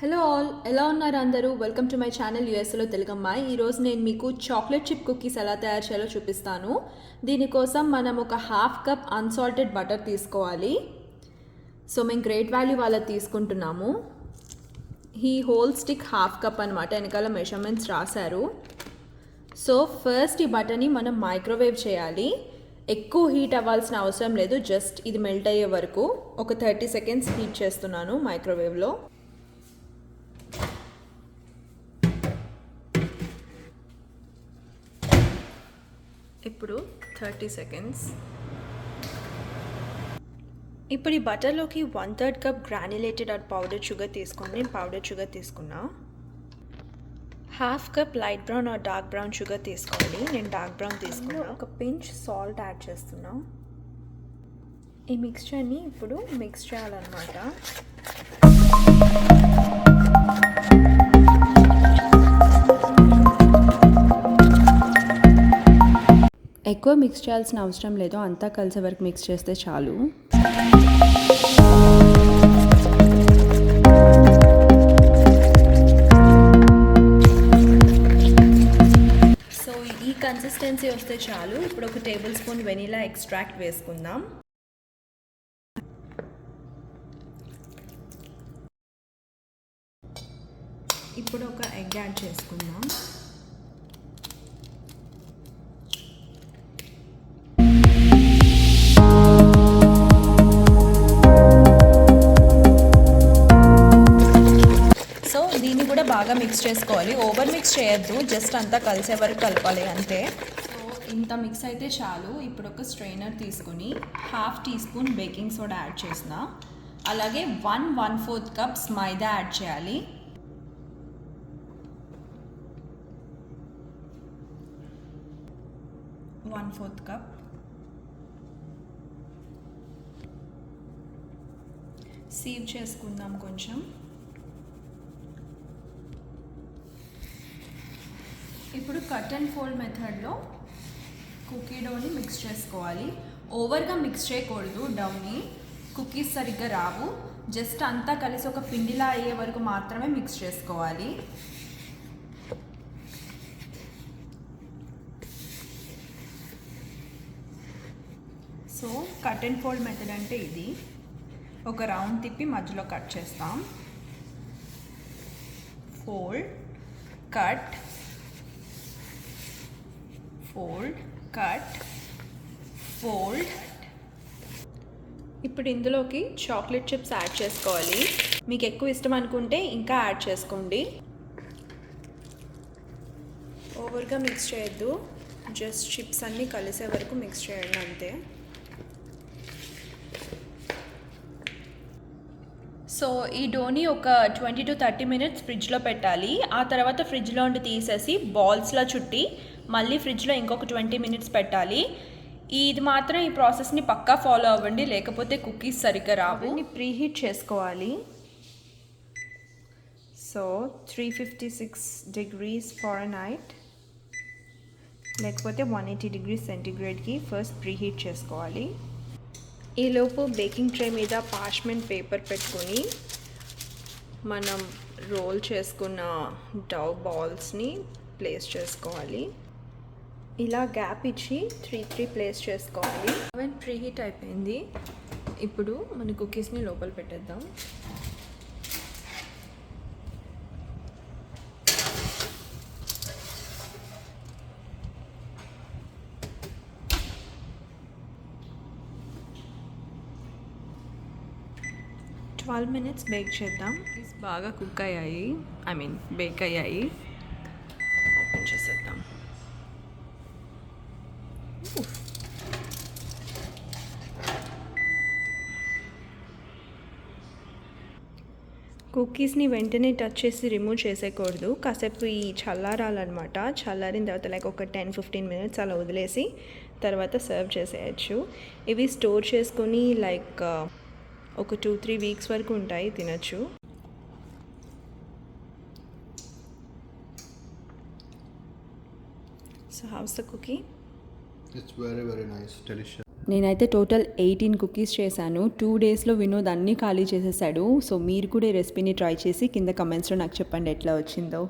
Hello all, ఎలా ఉన్నారు అందరూ? వెల్కమ్ టు మై ఛానల్ యూఎస్లో తెలుగమ్మాయి. ఈరోజు నేను మీకు చాక్లెట్ చిప్ కుకీస్ ఎలా తయారు చేయాలో చూపిస్తాను. దీనికోసం మనం ఒక హాఫ్ కప్ అన్సాల్టెడ్ బటర్ తీసుకోవాలి. సో మేము గ్రేట్ వాల్యూ వాళ్ళది తీసుకుంటున్నాము. ఈ హోల్ స్టిక్ హాఫ్ కప్ అనమాట, వెనకాల మెజర్మెంట్స్ రాశారు. సో ఫస్ట్ ఈ బటర్ని మనం మైక్రోవేవ్ చేయాలి. ఎక్కువ హీట్ అవ్వాల్సిన అవసరం లేదు, జస్ట్ ఇది మెల్ట్ అయ్యే వరకు ఒక 30 సెకండ్స్ హీట్ చేస్తున్నాను మైక్రోవేవ్లో. ఇప్పుడు 30 సెకండ్స్. ఇప్పుడు ఈ బటర్లోకి 1/3 cup granulated or powder sugar తీసుకోండి. నేను పౌడర్ షుగర్ తీసుకున్నా. Half cup light brown or dark brown sugar తీసుకోండి. నేను డార్క్ బ్రౌన్ తీసుకున్నా. ఒక పించ్ సాల్ట్ యాడ్ చేస్తున్నా. ఈ మిక్స్చర్ని ఇప్పుడు మిక్స్ చేయాలన్నమాట. ఎక్కువ మిక్స్ చేయాల్సిన అవసరం లేదు, అంతా కలిసే వరకు మిక్స్ చేస్తే చాలు. సో ఈ కన్సిస్టెన్సీ వస్తే చాలు. ఇప్పుడు ఒక టేబుల్ స్పూన్ వెనిలా ఎక్స్ట్రాక్ట్ వేసుకుందాం. ఇప్పుడు ఒక ఎగ్ యాడ్ చేసుకుందాం. దీన్ని కూడా బాగా మిక్స్ చేసుకోవాలి. ఓవర్ మిక్స్ చేయొద్దు, జస్ట్ అంతా కలిసే వరకు కలపాలి అంతే. సో ఇంత మిక్స్ అయితే చాలు. ఇప్పుడు ఒక స్ట్రైనర్ తీసుకుని half teaspoon baking soda add చేసిన, అలాగే 1/4 కప్స్ మైదా యాడ్ చేయాలి. One fourth cup. సీవ్ చేసుకుందాం కొంచెం. ఇప్పుడు కట్ అండ్ ఫోల్డ్ మెథడ్లో కుకీ డోని మిక్స్ చేసుకోవాలి. ఓవర్గా మిక్స్ చేయకూడదు డౌని, కుకీస్ సరిగ్గా రావు. జస్ట్ అంతా కలిసి ఒక పిండిలా అయ్యే వరకు మాత్రమే మిక్స్ చేసుకోవాలి. So cut and fold method అంటే ఇది. ఒక రౌండ్ తిప్పి మధ్యలో కట్ చేస్తాం. Fold, cut, fold, cut, fold. ఇప్పుడు ఇందులోకి చాక్లెట్ చిప్స్ యాడ్ చేసుకోవాలి. మీకు ఎక్కువ ఇష్టం అనుకుంటే ఇంకా యాడ్ చేసుకోండి. ఓవర్గా మిక్స్ చేయొద్దు, జస్ట్ చిప్స్ అన్నీ కలిసే వరకు మిక్స్ చేయండి అంతే. సో ఈ డోని ఒక 20 to 30 మినిట్స్ ఫ్రిడ్జ్లో పెట్టాలి. ఆ తర్వాత ఫ్రిడ్జ్లో ఉండి తీసేసి బాల్స్లో చుట్టి మళ్ళీ ఫ్రిడ్జ్లో ఇంకొక 20 మినిట్స్ పెట్టాలి. ఇది మాత్రం ఈ ప్రాసెస్ని పక్కా ఫాలో అవ్వండి, లేకపోతే కుకీస్ సరిగ్గా రావు. ప్రీహీట్ చేసుకోవాలి. సో 356 degrees ఫారెన్హైట్ లేకపోతే 180 degrees సెంటిగ్రేడ్కి ఫస్ట్ ప్రీహీట్ చేసుకోవాలి. ఈలోపు బేకింగ్ ట్రే మీద పార్చ్మెంట్ పేపర్ పెట్టుకొని మనం రోల్ చేసుకున్న డౌ బాల్స్ని ప్లేస్ చేసుకోవాలి. ఇలా గ్యాప్ ఇచ్చి 3 ప్లేస్ చేసుకోవాలి. అవెన్ ప్రీహీట్ అయిపోయింది. ఇప్పుడు మన కుకీస్ని లోపల పెట్టేద్దాం. ట్వెల్వ్ మినిట్స్ బేక్ చేద్దాం. బాగా కుక్ అయ్యాయి, బేక్ అయ్యాయి. ఓపెన్ చేసేద్దాం. కుకీస్ని వెంటనే టచ్ చేసి రిమూవ్ చేసేయకూడదు. కాసేపు ఈ చల్లారాలన్నమాట. చల్లారిన తర్వాత లైక్ ఒక 10-15 మినిట్స్ అలా వదిలేసి తర్వాత సర్వ్ చేసేయచ్చు. ఇవి స్టోర్ చేసుకొని లైక్ ఒక 2-3 వీక్స్ వరకు ఉంటాయి, తినచ్చు. So how's the cookie? It's very nice, delicious. నేనైతే టోటల్ 18 కుకీస్ చేశాను. 2 డేస్లో వినోద్ అన్నీ ఖాళీ చేసేసాడు. సో మీరు కూడా ఈ రెసిపీని ట్రై చేసి కింద కమెంట్స్లో నాకు చెప్పండి ఎట్లా వచ్చిందో.